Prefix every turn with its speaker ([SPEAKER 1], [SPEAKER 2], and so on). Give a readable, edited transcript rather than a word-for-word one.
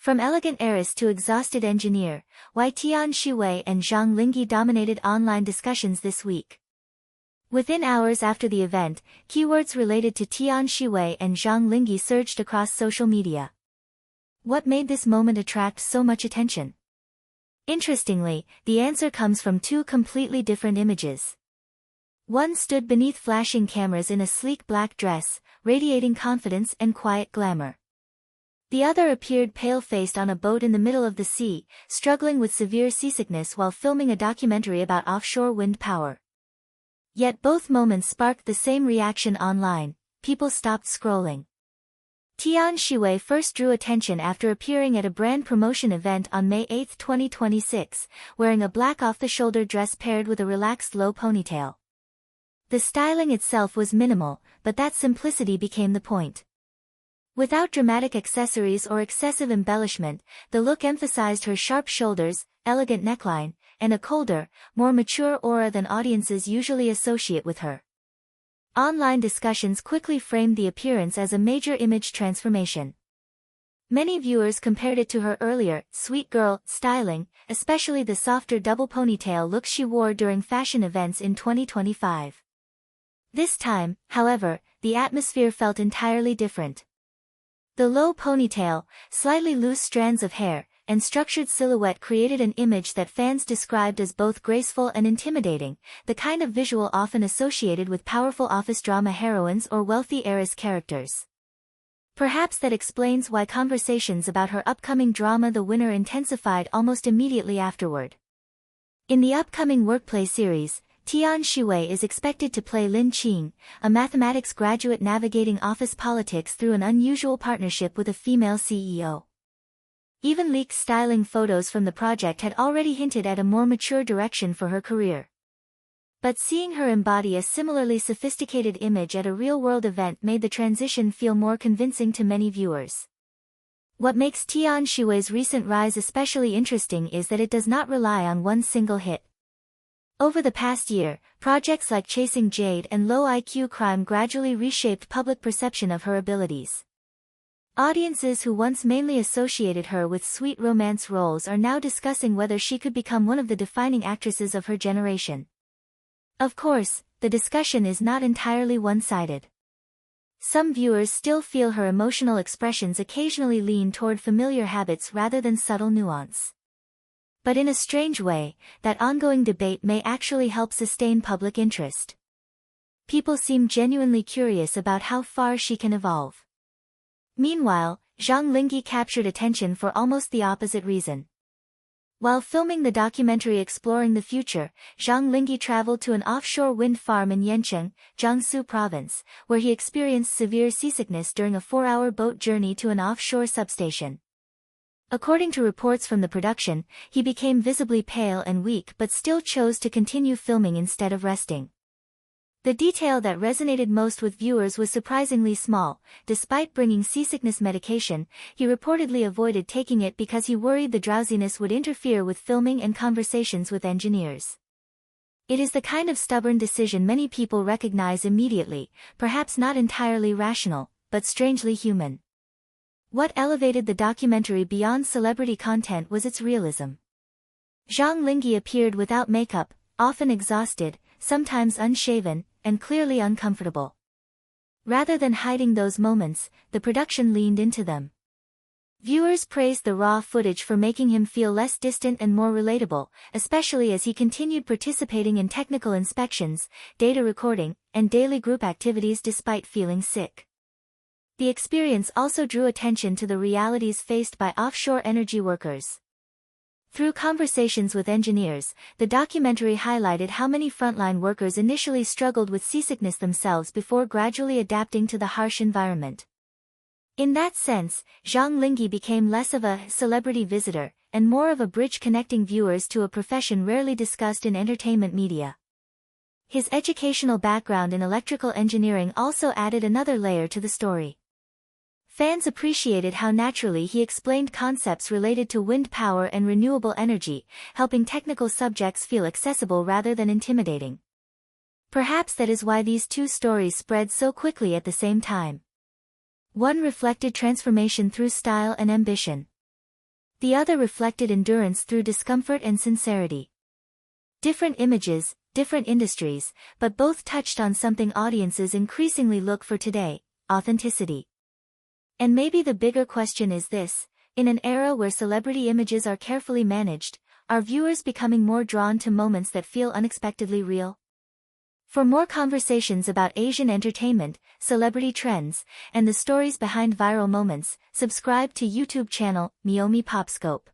[SPEAKER 1] From elegant heiress to exhausted engineer, why Tian Xiwei and Zhang Linghe dominated online discussions this week. Within hours after the event, keywords related to Tian Xiwei and Jang Lingi surged across social media. What made this moment attract so much attention? Interestingly, the answer comes from two completely different images. One stood beneath flashing cameras in a sleek black dress, radiating confidence and quiet glamour. The other appeared pale-faced on a boat in the middle of the sea, struggling with severe seasickness while filming a documentary about offshore wind power. Yet both moments sparked the same reaction online. People stopped scrolling. Tian Xiwei first drew attention after appearing at a brand promotion event on May 8, 2026, wearing a black off-the-shoulder dress paired with a relaxed low ponytail. The styling itself was minimal, but that simplicity became the point. Without dramatic accessories or excessive embellishment, the look emphasized her sharp shoulders, elegant neckline, and a colder, more mature aura than audiences usually associate with her. Online discussions quickly framed the appearance as a major image transformation. Many viewers compared it to her earlier, sweet girl, styling, especially the softer double ponytail look she wore during fashion events in 2025. This time, however, the atmosphere felt entirely different. The low ponytail, slightly loose strands of hair, and structured silhouette created an image that fans described as both graceful and intimidating, the kind of visual often associated with powerful office drama heroines or wealthy heiress characters. Perhaps that explains why conversations about her upcoming drama The Winner intensified almost immediately afterward. In the upcoming Workplace series, Tian Xiwei is expected to play Lin Qing, a mathematics graduate navigating office politics through an unusual partnership with a female CEO. Even leaked styling photos from the project had already hinted at a more mature direction for her career. But seeing her embody a similarly sophisticated image at a real-world event made the transition feel more convincing to many viewers. What makes Tian Xiwei's recent rise especially interesting is that it does not rely on one single hit. Over the past year, projects like Chasing Jade and Low IQ Crime gradually reshaped public perception of her abilities. Audiences who once mainly associated her with sweet romance roles are now discussing whether she could become one of the defining actresses of her generation. Of course, the discussion is not entirely one-sided. Some viewers still feel her emotional expressions occasionally lean toward familiar habits rather than subtle nuance. But in a strange way, that ongoing debate may actually help sustain public interest. People seem genuinely curious about how far she can evolve. Meanwhile, Zhang Lingi captured attention for almost the opposite reason. While filming the documentary exploring the future, Zhang Lingi traveled to an offshore wind farm in Yancheng, Jiangsu province, where he experienced severe seasickness during a 4-hour boat journey to an offshore substation. According to reports from the production, he became visibly pale and weak but still chose to continue filming instead of resting. The detail that resonated most with viewers was surprisingly small. Despite bringing seasickness medication, he reportedly avoided taking it because he worried the drowsiness would interfere with filming and conversations with engineers. It is the kind of stubborn decision many people recognize immediately, perhaps not entirely rational, but strangely human. What elevated the documentary beyond celebrity content was its realism. Zhang Lingi appeared without makeup, often exhausted, sometimes unshaven, and clearly uncomfortable. Rather than hiding those moments, the production leaned into them. Viewers praised the raw footage for making him feel less distant and more relatable, especially as he continued participating in technical inspections, data recording, and daily group activities despite feeling sick. The experience also drew attention to the realities faced by offshore energy workers. Through conversations with engineers, the documentary highlighted how many frontline workers initially struggled with seasickness themselves before gradually adapting to the harsh environment. In that sense, Zhang Lingi became less of a celebrity visitor, and more of a bridge connecting viewers to a profession rarely discussed in entertainment media. His educational background in electrical engineering also added another layer to the story. Fans appreciated how naturally he explained concepts related to wind power and renewable energy, helping technical subjects feel accessible rather than intimidating. Perhaps that is why these two stories spread so quickly at the same time. One reflected transformation through style and ambition. The other reflected endurance through discomfort and sincerity. Different images, different industries, but both touched on something audiences increasingly look for today: authenticity. And maybe the bigger question is this: in an era where celebrity images are carefully managed, are viewers becoming more drawn to moments that feel unexpectedly real? For more conversations about Asian entertainment, celebrity trends, and the stories behind viral moments, subscribe to YouTube channel Meomi PopScope.